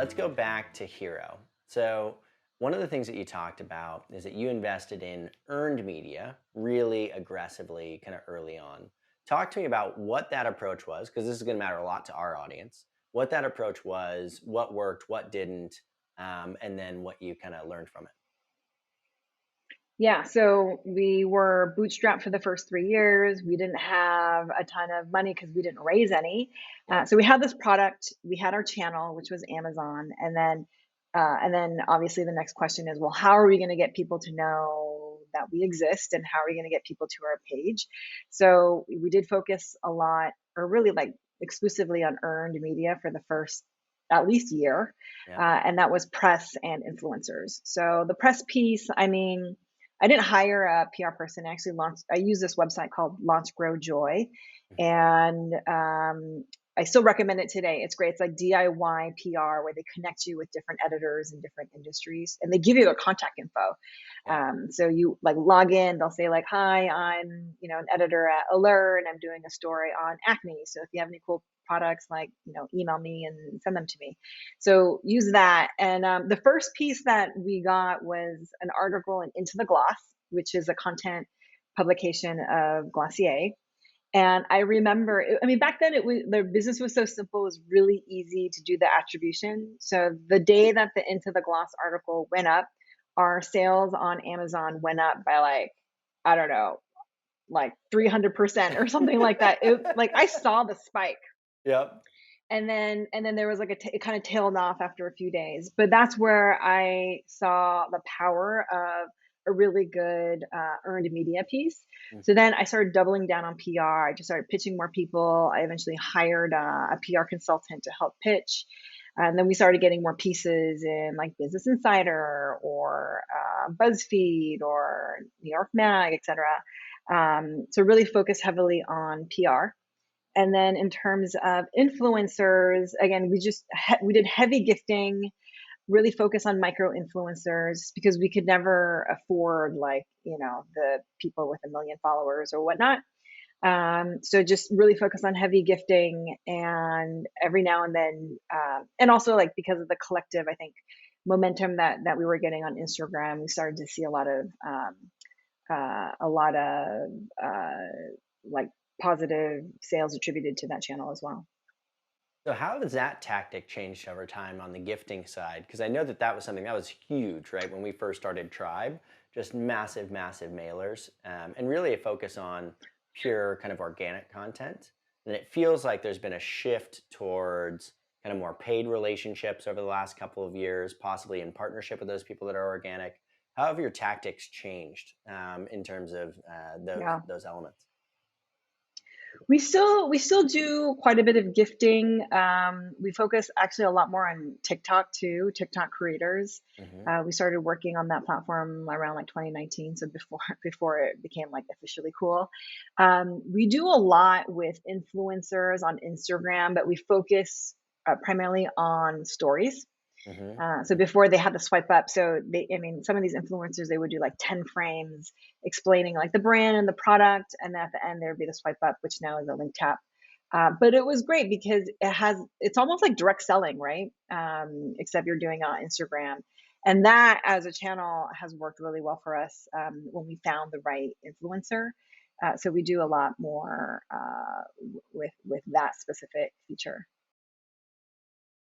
let's go back to Hero. So, one of the things that you talked about is that you invested in earned media really aggressively, kind of early on. Talk to me about what that approach was, because this is going to matter a lot to our audience. What that approach was, what worked, what didn't, and then what you kind of learned from it. Yeah, so we were bootstrapped for the first 3 years. We didn't have a ton of money because we didn't raise any. Yeah. So we had this product, we had our channel, which was Amazon, and then obviously the next question is, well, how are we going to get people to know that we exist, and how are we going to get people to our page? So we did focus a lot, or really like exclusively on earned media for the first at least year, Yeah. and that was press and influencers. So the press piece, I mean, I didn't hire a PR person. I use this website called Launch Grow Joy. Mhm. And I still recommend it today. It's great. It's like DIY PR where they connect you with different editors in different industries, and they give you their contact info. Yeah. So you like log in, they'll say like, hi, I'm, an editor at Allure and I'm doing a story on acne. So if you have any cool products, like, email me and send them to me. So use that. And the first piece that we got was an article in Into the Gloss, which is a content publication of Glossier. And I remember, I mean, back then the business was so simple, it was really easy to do the attribution. So the day that the Into the Gloss article went up, our sales on Amazon went up by like, I don't know, like 300% or something like that. Like I saw the spike, Yep. and then there was like it kind of tailed off after a few days. But that's where I saw the power of a really good earned media piece. Mm. So then I started doubling down on PR. I just started pitching more people. I eventually hired a PR consultant to help pitch. And then we started getting more pieces in like Business Insider or BuzzFeed or New York Mag, etc. So really focus heavily on PR. And then in terms of influencers, again, we did heavy gifting, really focus on micro influencers because we could never afford like, the people with 1 million followers or whatnot. So just really focus on heavy gifting, and every now and then, and also like because of the collective, I think, momentum that we were getting on Instagram, we started to see a lot of like positive sales attributed to that channel as well. So how has that tactic changed over time on the gifting side? Because I know that that was something that was huge, right? When we first started Tribe, just massive, massive mailers, and really a focus on pure kind of organic content. And it feels like there's been a shift towards kind of more paid relationships over the last couple of years, possibly in partnership with those people that are organic. How have your tactics changed in terms of those Yeah. those elements? We still do quite a bit of gifting. We focus actually a lot more on TikTok too, TikTok creators. Hmm. We started working on that platform around like 2019, so before before it became like officially cool. We do a lot with influencers on Instagram, but we focus primarily on stories. Hmm. So before they had to swipe up, so I mean, some of these influencers, they would do like 10 frames explaining like the brand and the product, and at the end there would be the swipe up, which now is a link tap. But it was great because it's almost like direct selling, right? Except you're doing it on Instagram, and that as a channel has worked really well for us when we found the right influencer. So we do a lot more with that specific feature.